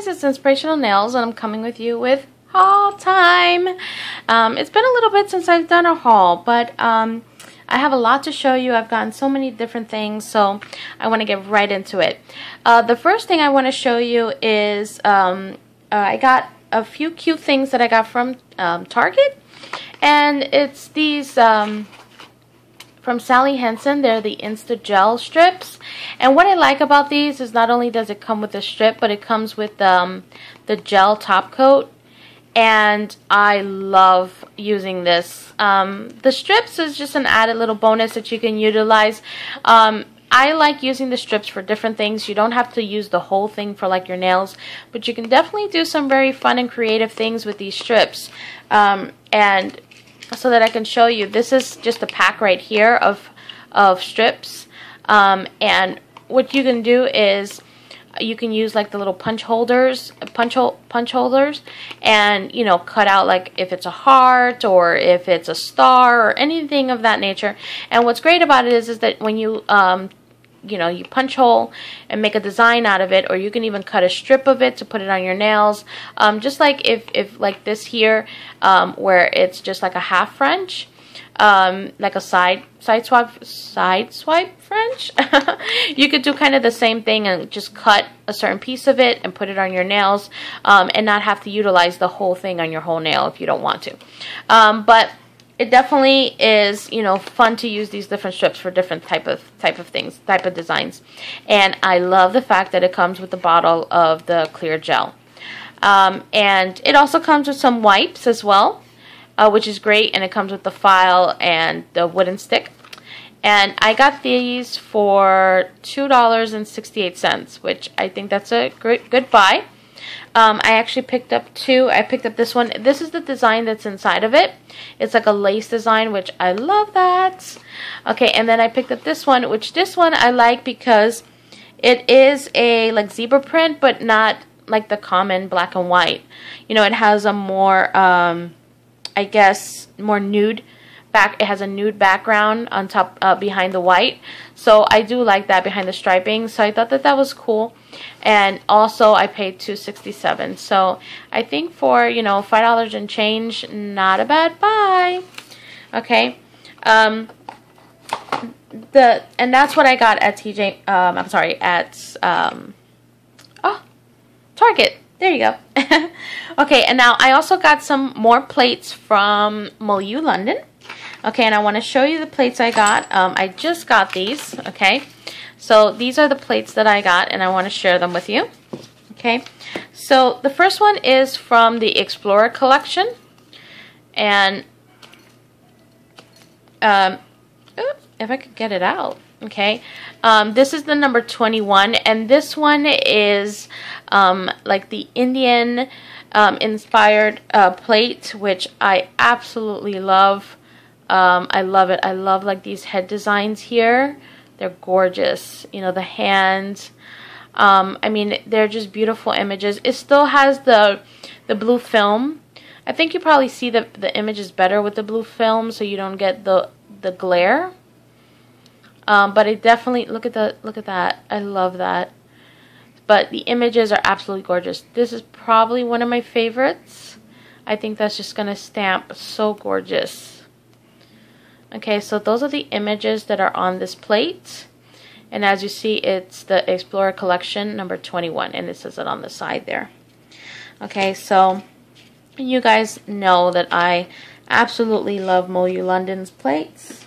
guys, it's Inspirational Nails and I'm coming with you with haul time. It's been a little bit since I've done a haul, but I have a lot to show you. I've gotten so many different things, so I want to get right into it. The first thing I want to show you is I got a few cute things that I got from Target, and it's these from Sally Hansen. They're the Insta Gel strips, and what I like about these is not only does it come with a strip, but it comes with the gel top coat, and I love using this. The strips is just an added little bonus that you can utilize. I like using the strips for different things. You don't have to use the whole thing for like your nails, but you can definitely do some very fun and creative things with these strips. And so that I can show you, this is just a pack right here of strips, and what you can do is you can use like the little punch holders, and you know, cut out like if it's a heart or if it's a star or anything of that nature. And what's great about it is that when you you know, you punch hole and make a design out of it, or you can even cut a strip of it to put it on your nails. Just like if like this here, where it's just like a half French, like a side swipe French. You could do kind of the same thing and just cut a certain piece of it and put it on your nails, and not have to utilize the whole thing on your whole nail if you don't want to. But it definitely is, you know, fun to use these different strips for different type of things, type of designs. And I love the fact that it comes with the bottle of the clear gel. And it also comes with some wipes as well, which is great. And it comes with the file and the wooden stick. And I got these for $2.68, which I think that's a good buy. I actually picked up two. I picked up this one. This is the design that's inside of it. It's like a lace design, which I love that. Okay, and then I picked up this one, which this one I like because it is a like zebra print, but not like the common black and white. You know, it has a more, I guess, more nude back. It has a nude background on top, behind the white. So I do like that behind the striping. So I thought that that was cool. And also I paid $2.67. So I think for, you know, $5 and change, not a bad buy. Okay. And that's what I got at I'm sorry, at Target. There you go. Okay, and now I also got some more plates from Milieu London. Okay, and I want to show you the plates I got. I just got these, okay? So these are the plates that I got, and I want to share them with you. Okay, so the first one is from the Explorer Collection. And if I could get it out. Okay, this is the number 21, and this one is like the Indian inspired plate, which I absolutely love. I love it. I love like these head designs here. They're gorgeous. You know, the hands. I mean, they're just beautiful images. It still has the blue film. I think you probably see the images better with the blue film, so you don't get the glare. But it definitely, look at that. I love that. But the images are absolutely gorgeous. This is probably one of my favorites. I think that's just gonna stamp so gorgeous. Okay, so those are the images that are on this plate. And as you see, it's the Explorer Collection number 21, and it says it on the side there. Okay, so you guys know that I absolutely love Milieu London's plates.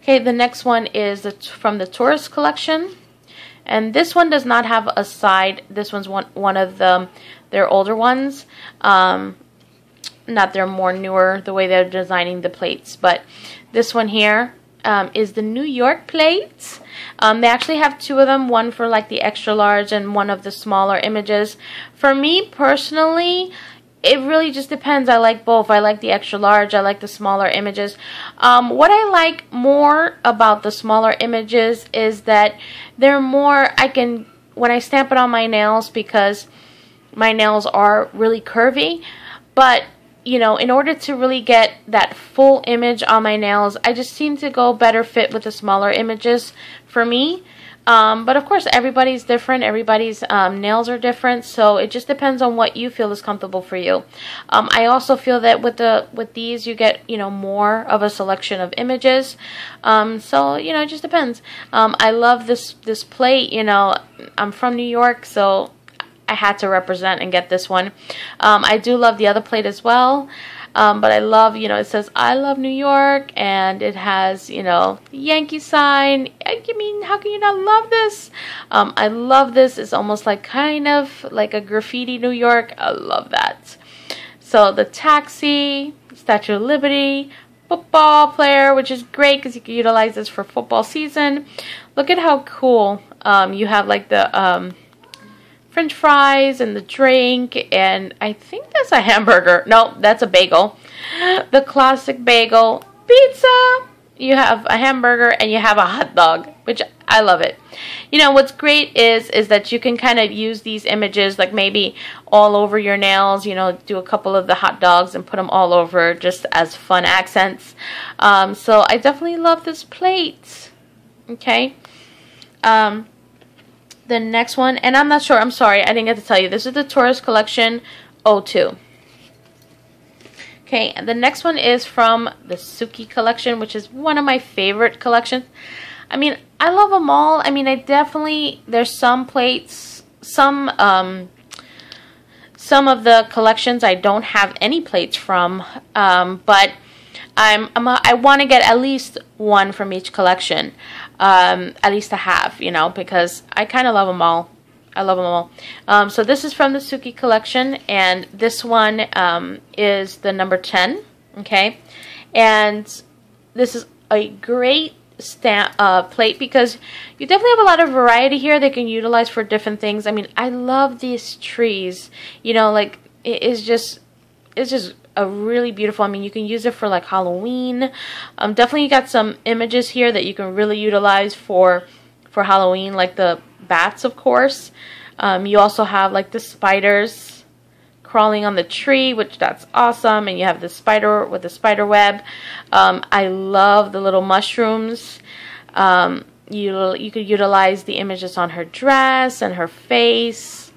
Okay, the next one is from the Taurus Collection. And this one does not have a side. This one's one of their older ones. Not their more newer, the way they're designing the plates. But this one here is the New York plates. They actually have two of them, one for like the extra large and one of the smaller images. For me personally, it really just depends. I like both. I like the extra large. I like the smaller images. What I like more about the smaller images is that they're more, when I stamp it on my nails, because my nails are really curvy, but you know, in order to really get that full image on my nails, I just seem to go better fit with the smaller images for me. But of course, everybody's different. Everybody's nails are different, so it just depends on what you feel is comfortable for you. I also feel that with these, you get more of a selection of images. So it just depends. I love this plate. I'm from New York, so I had to represent and get this one. I do love the other plate as well. But I love, it says, I love New York, and it has, the Yankee sign. I mean, how can you not love this? I love this. It's almost like kind of like a graffiti New York. I love that. So the taxi, Statue of Liberty, football player, which is great because you can utilize this for football season. Look at how cool. You have like the French fries and the drink, and I think that's a hamburger. No, that's a bagel. The classic bagel. Pizza. You have a hamburger and you have a hot dog, which I love it. What's great is that you can kind of use these images like maybe all over your nails, do a couple of the hot dogs and put them all over just as fun accents. So I definitely love this plate. Okay. The next one, and I'm not sure, I'm sorry, I didn't get to tell you. This is the Taurus Collection 02. Okay, and the next one is from the Suki Collection, which is one of my favorite collections. I mean, I love them all. I mean, there's some plates, some of the collections I don't have any plates from, but I want to get at least one from each collection, at least to have, because I kind of love them all. I love them all. So this is from the Suki Collection, and this one is the number 10, okay? And this is a great plate because you definitely have a lot of variety here they can utilize for different things. I mean, I love these trees, like it's just a really beautiful. I mean, you can use it for like Halloween. Definitely got some images here that you can really utilize for Halloween, like the bats, of course. You also have like the spiders crawling on the tree, which that's awesome. And you have the spider with the spider web. I love the little mushrooms. You could utilize the images on her dress and her face.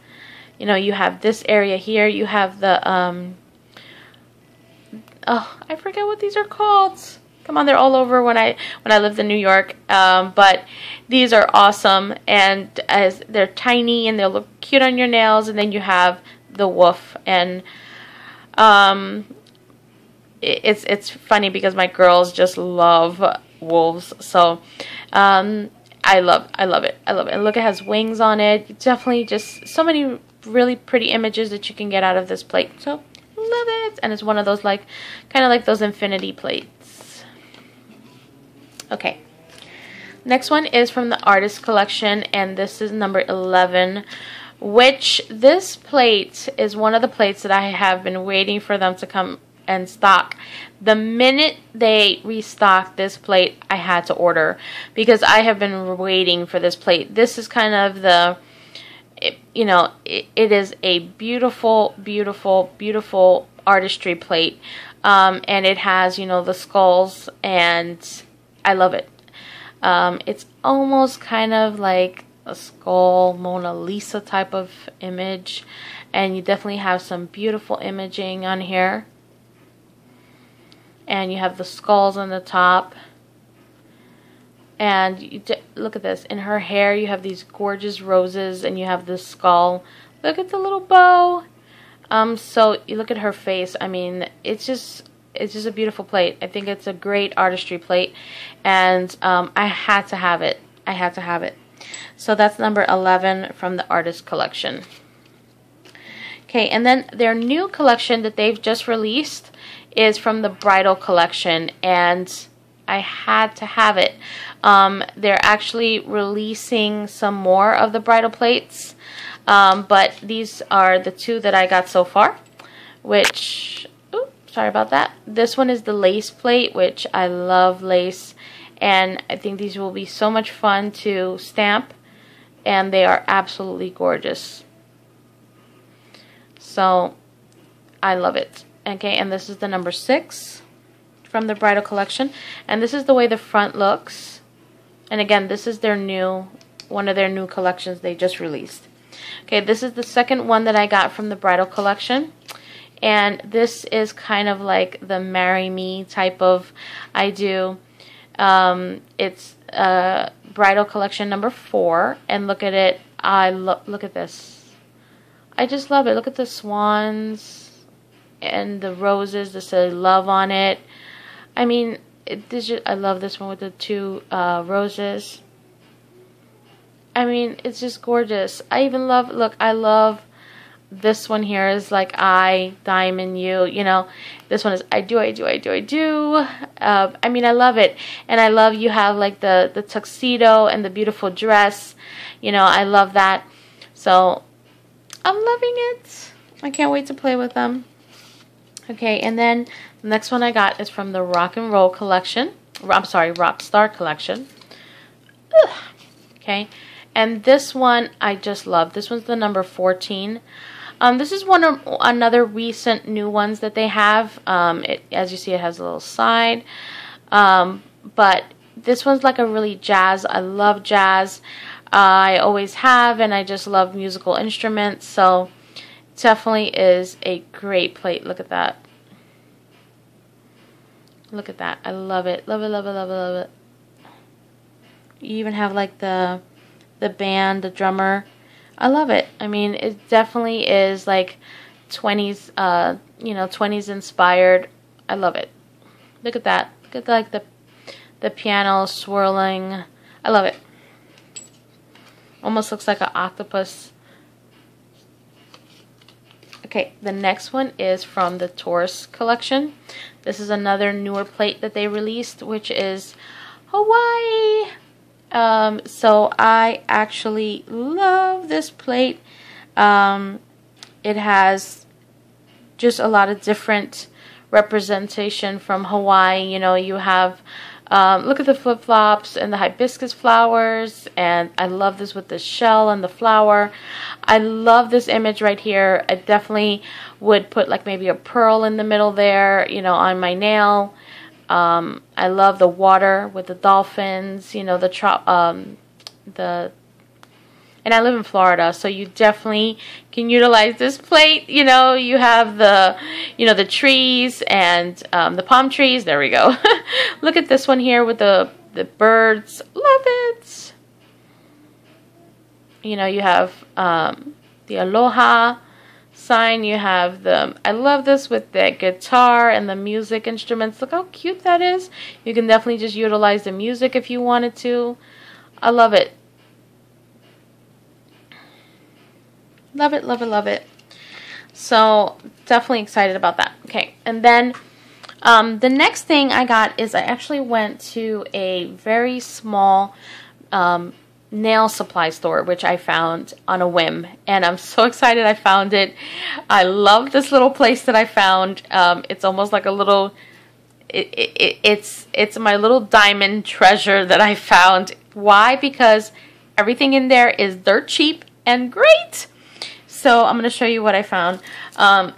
You have this area here. You have the oh, I forget what these are called. Come on, they're all over when I lived in New York. But these are awesome, and as they're tiny and they'll look cute on your nails. And then you have the wolf, and it's funny because my girls just love wolves. So I love it. And look, it has wings on it. Definitely just so many really pretty images that you can get out of this plate. So love it. And it's one of those kind of like those infinity plates. Okay. Next one is from the Artist Collection, and this is number 11, which this plate is one of the plates that I have been waiting for them to come and stock. The minute they restocked this plate, I had to order because I have been waiting for this plate. This is kind of the, it is a beautiful, beautiful, beautiful artistry plate. And it has, the skulls, and I love it. It's almost kind of like a skull Mona Lisa type of image, and you definitely have some beautiful imaging on here. And you have the skulls on the top. And you look at this. In her hair, you have these gorgeous roses, and you have this skull. Look at the little bow. So you look at her face. I mean, it's just a beautiful plate. I think it's a great artistry plate, and I had to have it. I had to have it. So that's number 11 from the Artist Collection. Okay, and then their new collection that they've just released is from the Bridal Collection, and I had to have it. They're actually releasing some more of the bridal plates, but these are the two that I got so far, which, sorry about that. This one is the lace plate, which I love lace, and I think these will be so much fun to stamp, and they are absolutely gorgeous. So I love it. Okay, and this is the number 6 from the Bridal Collection, and this is the way the front looks. And again, this is their new one of their new collections they just released. Okay, this is the second one that I got from the Bridal Collection. And this is kind of like the Marry Me type of I do. It's Bridal Collection number 4. And look at it. Look at this. I just love it. Look at the swans and the roses that say love on it. I mean, I love this one with the 2 roses. I mean, it's just gorgeous. I even love, look, I love this one here is like I, diamond, you, you know. This one is I do, I do, I do, I do. I mean, I love it. And I love you have like the tuxedo and the beautiful dress. You know, I love that. So, I'm loving it. I can't wait to play with them. Okay, and then the next one I got is from the Rock and Roll Collection. I'm sorry, Rock Star Collection. Ugh. Okay, and this one I just love. This one's the number 14. This is another recent new ones that they have. As you see, it has a little side. But this one's like a really jazz. I love jazz. I always have, and I just love musical instruments. So definitely is a great plate. Look at that. Look at that. I love it. Love it, love it, love it, love it. You even have like the band, the drummer. I love it. I mean, it definitely is like 20s, you know, 20s inspired. I love it. Look at that. Look at like the piano swirling. I love it. Almost looks like an octopus. Okay, the next one is from the Taurus Collection. This is another newer plate that they released, which is Hawaii. So I actually love this plate. It has just a lot of different representation from Hawaii. You know, you have, look at the flip-flops and the hibiscus flowers, and I love this with the shell and the flower. I love this image right here. I definitely would put like maybe a pearl in the middle there, you know, on my nail. I love the water with the dolphins, you know, and I live in Florida, so you definitely can utilize this plate. You know, you have the, you know, the trees and the palm trees. There we go. Look at this one here with the birds. Love it. You know, you have the aloha sign. You have I love this with the guitar and the music instruments. Look how cute that is. You can definitely just utilize the music if you wanted to. I love it. Love it, love it, love it. So definitely excited about that. Okay, and then the next thing I got is I actually went to a very small nail supply store, which I found on a whim, and I'm so excited I found it. I love this little place that I found. It's almost like a little, it's my little diamond treasure that I found. Why? Because everything in there is dirt cheap and great. So I'm going to show you what I found.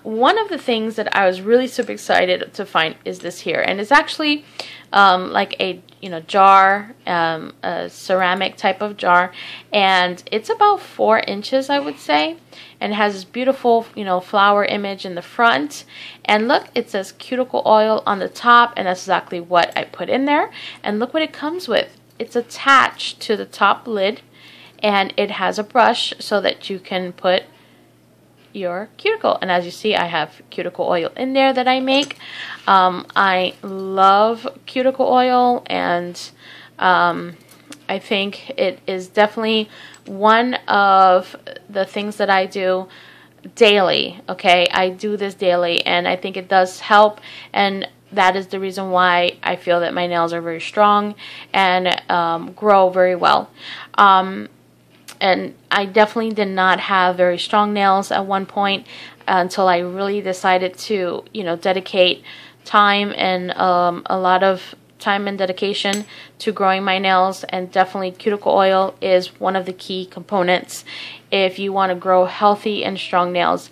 One of the things that I was really super excited to find is this here, and it's actually like a jar, a ceramic type of jar, and it's about 4 inches, I would say, and it has this beautiful flower image in the front. And look, it says cuticle oil on the top, and that's exactly what I put in there. And look what it comes with. It's attached to the top lid, and it has a brush so that you can put your cuticle. And as you see, I have cuticle oil in there that I make. I love cuticle oil, and I think it is definitely one of the things that I do daily. Okay, I do this daily, and I think it does help, and that is the reason why I feel that my nails are very strong and grow very well. And I definitely did not have very strong nails at one point until I really decided to, dedicate time and a lot of time and dedication to growing my nails. And definitely cuticle oil is one of the key components if you want to grow healthy and strong nails.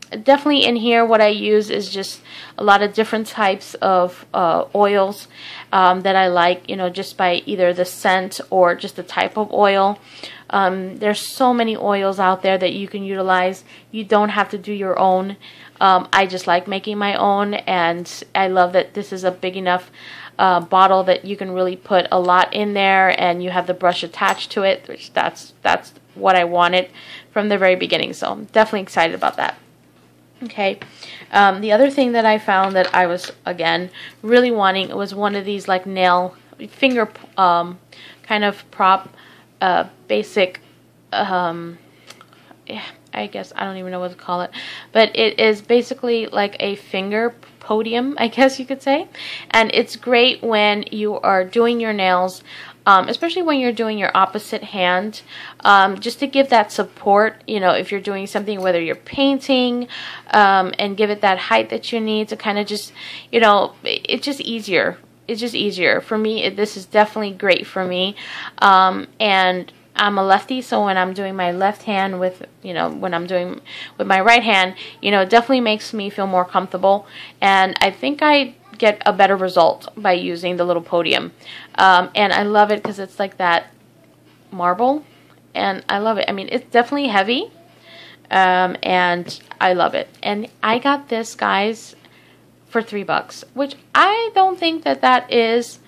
Definitely in here what I use is just a lot of different types of oils that I like, you know, just by either the scent or just the type of oil. There's so many oils out there that you can utilize. You don't have to do your own. I just like making my own, and I love that this is a big enough bottle that you can really put a lot in there, and you have the brush attached to it, which that's what I wanted from the very beginning. So I'm definitely excited about that. Okay, the other thing that I found that I was, again, really wanting was one of these like nail finger kind of prop, basic, yeah, I guess I don't even know what to call it, but it is basically like a finger podium, I guess you could say, and it's great when you are doing your nails. Especially when you're doing your opposite hand, just to give that support, you know, if you're doing something, whether you're painting, and give it that height that you need to kind of just, you know, it's just easier. It's just easier. For me, this is definitely great for me. And I'm a lefty, so when I'm doing my left hand with, you know, when I'm doing with my right hand, you know, it definitely makes me feel more comfortable. And I think I get a better result by using the little podium. And I love it because it's like that marble, and I love it. I mean, it's definitely heavy, and I love it. And I got this, guys, for $3, which I don't think that is,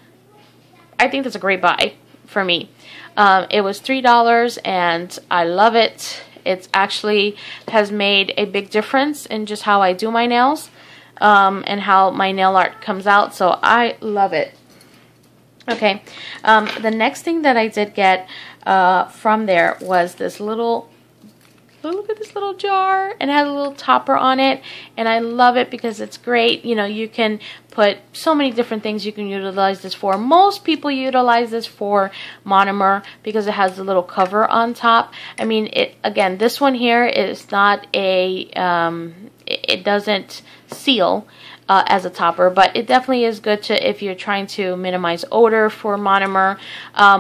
I think that's a great buy for me. It was $3, and I love it. It's actually has made a big difference in just how I do my nails. And how my nail art comes out, so I love it. Okay, the next thing that I did get from there was this little, look at this little jar, and it had a little topper on it, and I love it because it's great. You know, you can put so many different things you can utilize this for. Most people utilize this for monomer because it has the little cover on top. I mean, it again, this one here is not a, it doesn't seal as a topper, but it definitely is good to if you're trying to minimize odor for monomer,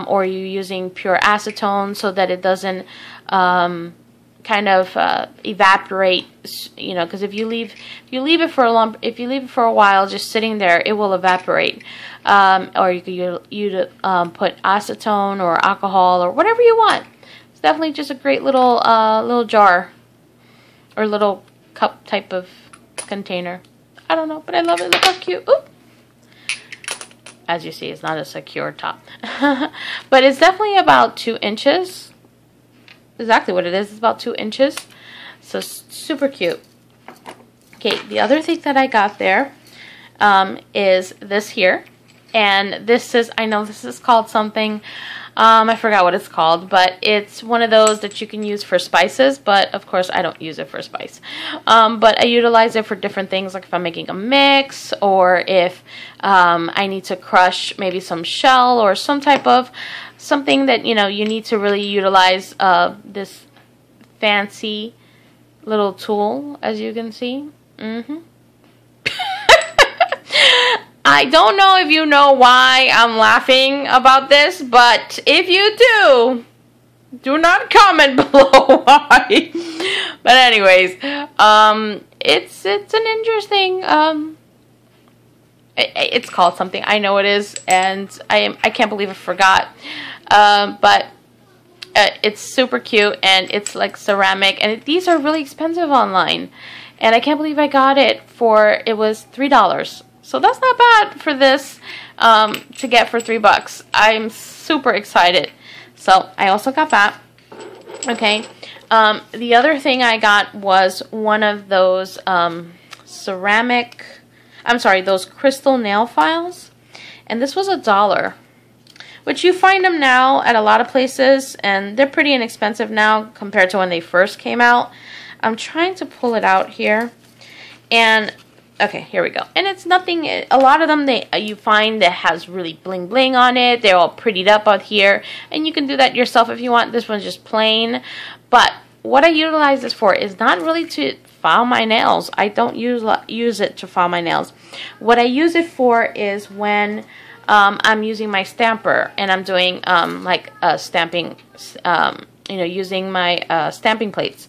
or you're using pure acetone so that it doesn't kind of evaporate, you know, because if you leave it for a while just sitting there, it will evaporate. Or you could put acetone or alcohol or whatever you want. It's definitely just a great little little jar or little cup type of container. I don't know, but I love it. Look how cute. Ooh. As you see, it's not a secure top. But it's definitely about 2 inches. Exactly what it is. It's about 2 inches. So super cute. Okay, the other thing that I got there is this here. And this is, I know this is called something, I forgot what it's called, but it's one of those that you can use for spices, but of course I don't use it for spice. But I utilize it for different things, like if I'm making a mix, or if I need to crush maybe some shell or some type of something that, you know, you need to really utilize this fancy little tool, as you can see. I don't know if you know why I'm laughing about this, but if you do not comment below why. But anyways, it's an interesting, it's called something. I know it is, and I can't believe I forgot. But it's super cute, and it's like ceramic, and these are really expensive online, and I can't believe I got it for, it was $3. So that's not bad for this to get for $3. I'm super excited. So I also got that. Okay. The other thing I got was one of those those crystal nail files. And this was $1, which you find them now at a lot of places, and they're pretty inexpensive now compared to when they first came out. I'm trying to pull it out here, and okay, here we go. And it's nothing, a lot of them you find that has really bling bling on it. They're all prettied up out here, and you can do that yourself if you want. This one's just plain. But what I utilize this for is not really to file my nails. I don't use it to file my nails. What I use it for is when I'm using my stamper and I'm doing like stamping, you know, using my stamping plates.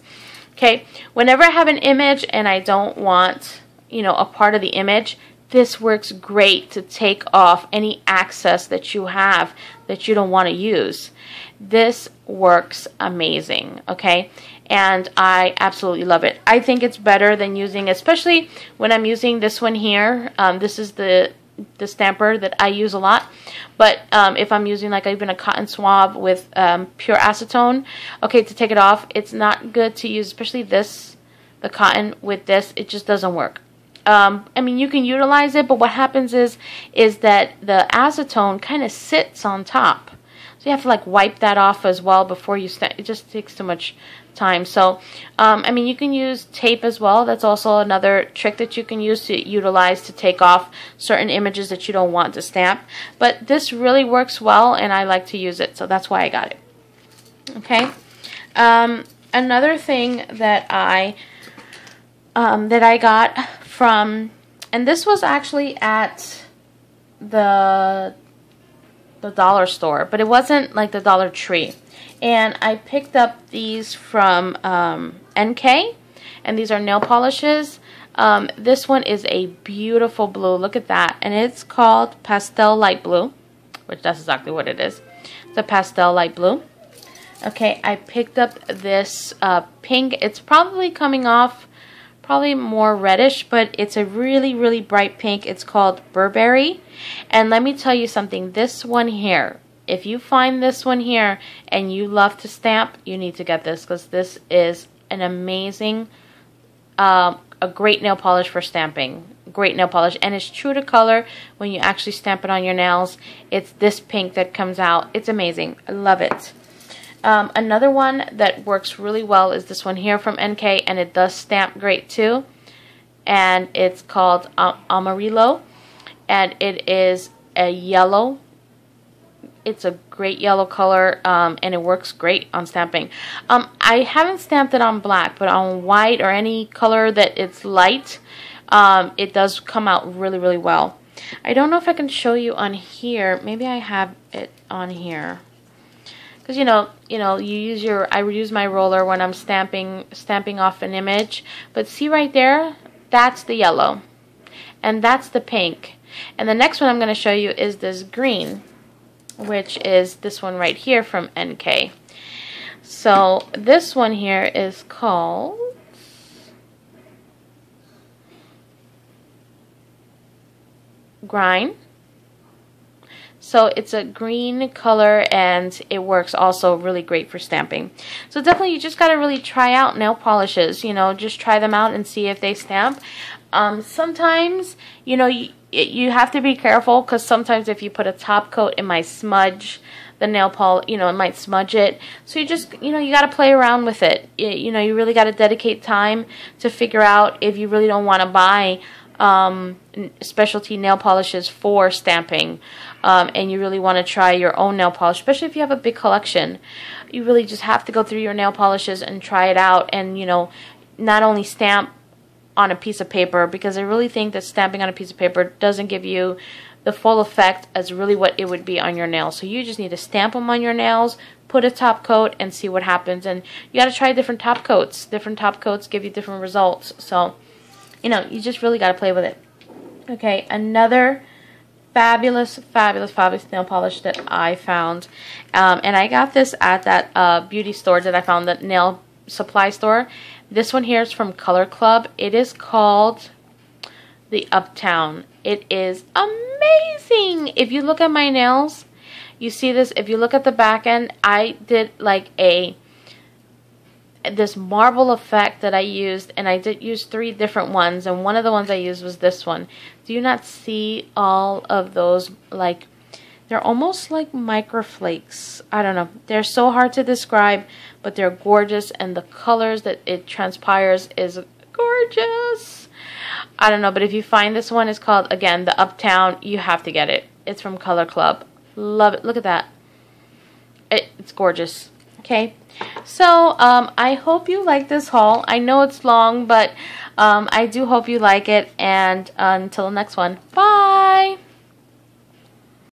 Okay, whenever I have an image and I don't want, you know, a part of the image, this works great to take off any access that you have that you don't want to use. This works amazing, okay? And I absolutely love it. I think it's better than using, especially when I'm using this one here. This is the stamper that I use a lot. But if I'm using like even a cotton swab with pure acetone, okay, to take it off, it's not good to use, especially this, the cotton with this. It just doesn't work. I mean, you can utilize it, but what happens is that the acetone kind of sits on top. So you have to like wipe that off as well before you start. It just takes too much time. So, I mean, you can use tape as well. That's also another trick that you can use to utilize to take off certain images that you don't want to stamp. But this really works well, and I like to use it, so that's why I got it. Okay. Another thing that I got from, and this was actually at the dollar store, but it wasn't like the Dollar Tree. And I picked up these from NK, and these are nail polishes. This one is a beautiful blue. Look at that. And it's called Pastel Light Blue, which that's exactly what it is. It's a pastel light blue. Okay, I picked up this pink. It's probably coming off probably more reddish, but it's a really, really bright pink. It's called Burberry. And let me tell you something. This one here, if you find this one here and you love to stamp, you need to get this, because this is an amazing, a great nail polish for stamping. Great nail polish, and it's true to color when you actually stamp it on your nails. It's this pink that comes out. It's amazing. I love it. Another one that works really well is this one here from NK, and it does stamp great too. And it's called Amarillo, and it is a yellow. It's a great yellow color, and it works great on stamping. I haven't stamped it on black, but on white or any color that it's light, it does come out really, really well. I don't know if I can show you on here. Maybe I have it on here. Because I use my roller when I'm stamping off an image. But see right there, that's the yellow, and that's the pink. And the next one I'm going to show you is this green, which is this one right here from NK. So this one here is called Grind. So it's a green color, and it works also really great for stamping. So definitely you just got to really try out nail polishes. Just try them out and see if they stamp. Sometimes, you have to be careful, because sometimes if you put a top coat, it might smudge the nail polish, it might smudge it. So you just, you got to play around with it. You really got to dedicate time to figure out if you really don't want to buy specialty nail polishes for stamping, and you really want to try your own nail polish, especially if you have a big collection. You really just have to go through your nail polishes and try it out, and not only stamp on a piece of paper, because I really think that stamping on a piece of paper doesn't give you the full effect as really what it would be on your nails. So you just need to stamp them on your nails, put a top coat, and see what happens. And you got to try different top coats. Different top coats give you different results. So you just really got to play with it. Okay, another fabulous, fabulous, fabulous nail polish that I found. And I got this at that beauty store that I found, the nail supply store. This one here is from Color Club. It is called the Uptown. It is amazing. If you look at my nails, you see this. If you look at the back end, I did like this marble effect that I used, and I did use 3 different ones, and one of the ones I used was this one. Do you not see all of those? Like, they're almost like microflakes. I don't know. They're so hard to describe, but they're gorgeous, and the colors that it transpires is gorgeous. I don't know, but if you find this one, it's called, again, the Uptown. You have to get it. It's from Color Club. Love it. Look at that. It's gorgeous. Okay. So, I hope you like this haul. I know it's long, but I do hope you like it. And until the next one, bye!